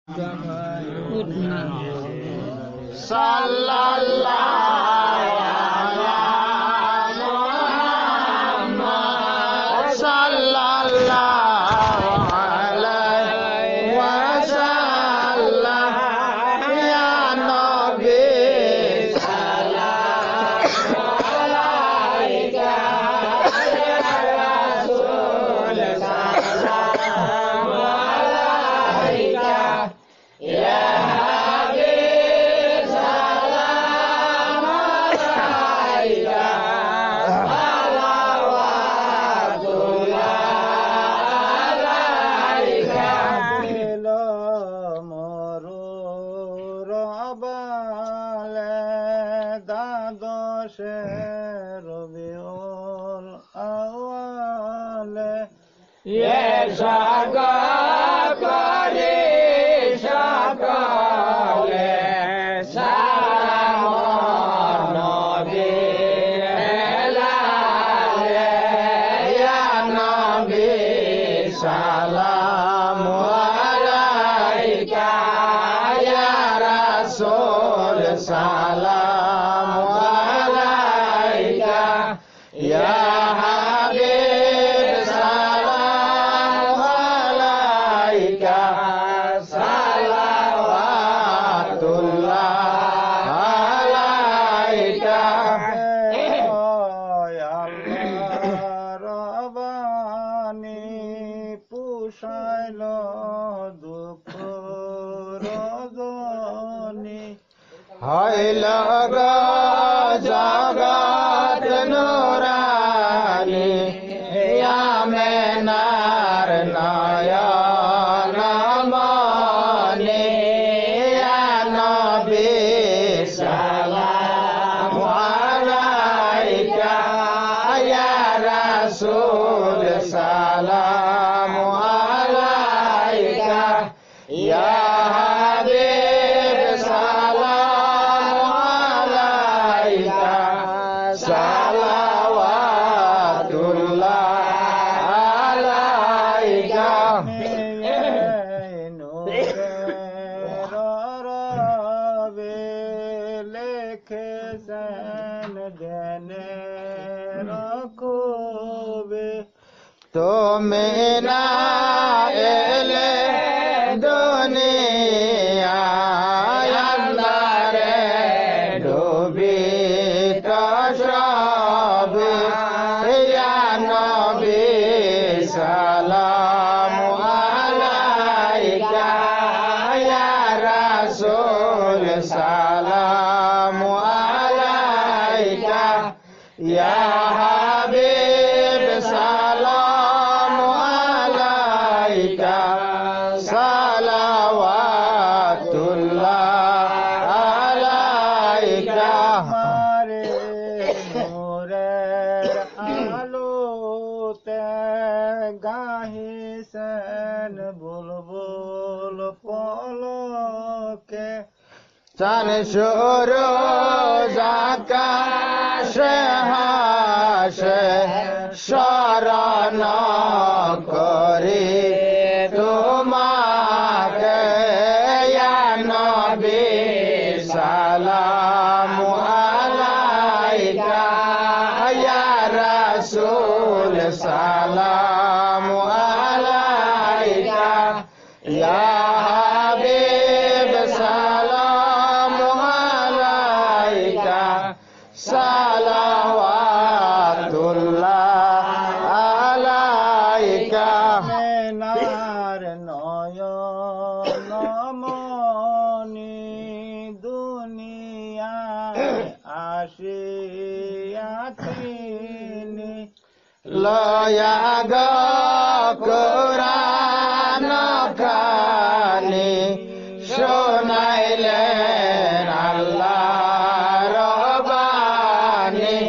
Good night. Sallallahu ala Muhammad sallallahu alaihi wasallam ya Nabi salam alaika ya Rasul salam alaika ya Habib salam alaika salawatullah alaika ilo মরুর আবালে দ্বাদশে রবিউল আউয়ালে সকলে সকলে সালাম নবী এলালে ইয়া নবী সালাম আলাইকা ইয়া রাসূল সালাম আলাইকা ইয়া হাবিব সালাম আলাইকা সালাওয়াতুল্লাহ আলাইকা রবানি পুষাইল দুঃখ রজনী হইল গো জগৎ নুরানি আমেনার নয়ন মনি ইয়া নবী সালাম আলাইকা ইয়া রাসূল সালাম আলাইকা ইয়া হাবিব সালাম আলাইকা সালাওয়াতুল্লাহ আলাইকা রবে লেখেছেন জ্ঞানে রকবে তুমি না এলে দুনিয়ায় আন্ধারে ডুবিত সবে ইয়া নবী সালাম আলাইকা ইয়া রাসূল সালাম আলাইকা ইয়া হাবিব সালাম আলাইকা সালাওয়াতুল্লাহ আলাইকা মারে নূরের আলোতে গাহিছেন বুলবুল পলকে চান সুরজ আকাশে হাসে শরণ করি তোমাকে ইয়া নবী সালাম আলাইকা ইয়া রাসূল সালাম আলাইকা ইয়া হাবিব সালাম আলাইকা সালাওয়াতুল্লাহ আলাইকা মেনার নয়ন মনি দুনিয়ায় আসিয়াছিনি লয়া গো কোরআন খানি শোনাইলেন আল্লাহর বাণী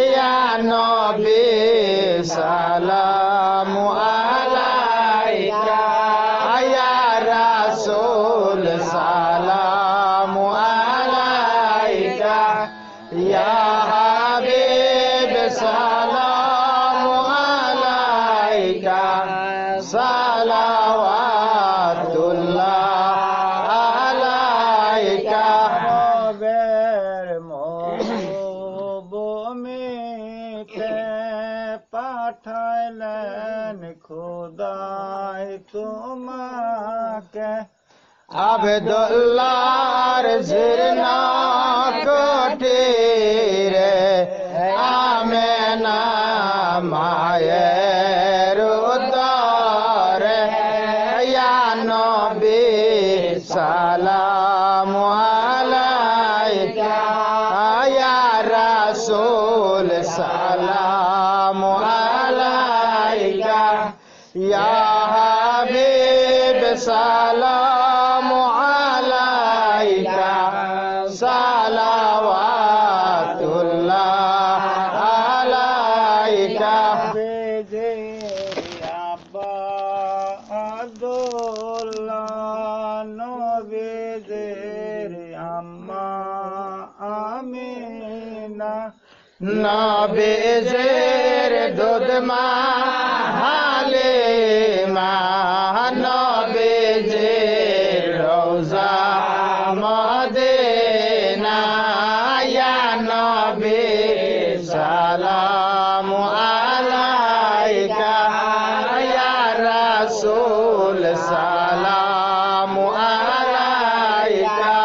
ইয়া নবী সালাম আলাইকা ইয়া রাসূল সালাম আলাইকা ইয়া হাবিব সালাম আলাইকা খোদাই তোমাকে আব্দুল্লাহর জিরনা কুটিরে আমেনা মায়ের উদরে ইয়া নবী সালামু আলাইকা ইয়া রাসূল সালামু আলাইকা ইয়া হাবিব সালামু আলাইকা সালাওয়াতুল্লাহ আলাইকা বেজে আব্বা আব্দুল্লাহ নবীদের আম্মা আমিনা নবীজের দুধ মা হালিমা নবীজের রওজা মদিনা ইয়া নবী সালামু আলাইকা ইয়া রাসূল সালামু আলাইকা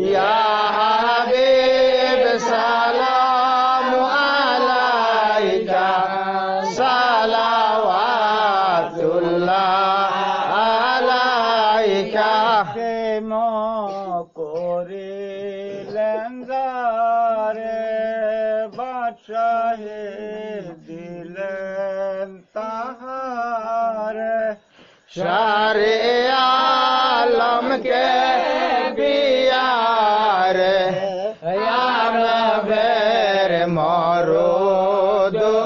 ইয়া হাবিব সালামু আলাইকা সালাওয়াতুল্লাহ আলাইকা প্রেম করিলেন যারে বাদশাহে দিলেন তাহারে শারে আলমকে বিয়ারে আমবের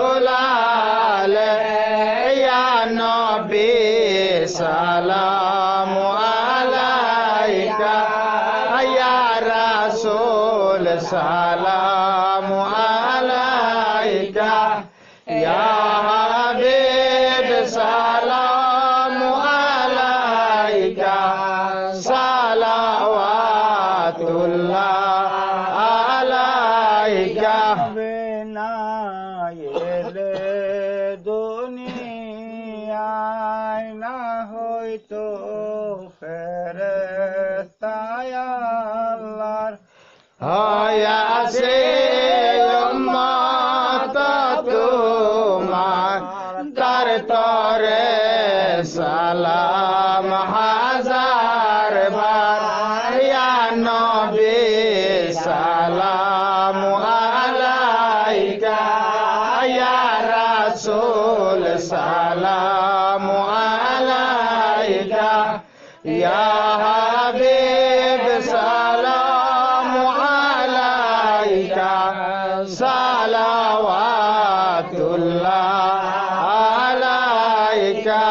মরুদুলাল ইয়া নবী সালামু আলাইকা ইয়া রাসূল সালামু আলাইকা ইয়া হাবিব সালামু আলাইকা সালাওয়াতুল্লাহ আলাইকা বিনা এলে দুনিয়ায় না হইতো ফেরেশতায় আল্লাহর হয়াছে উম্মত তোমার তার তরে সালাম হাজার বার ইয়া নবী সালামু আলাইকা ইয়া রাসূল সালামু আলাইকা ইয়া হাবিব সালামু আলাইকা সালাওয়াতুল্লাহ আলাইকা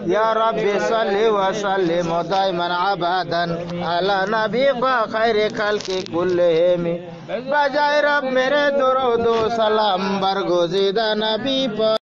يا رب صل وسلم دائما ابدا على نبيك خير خلق كلهم بجائے رب میرے درود و سلام برگزیدہ نبی پر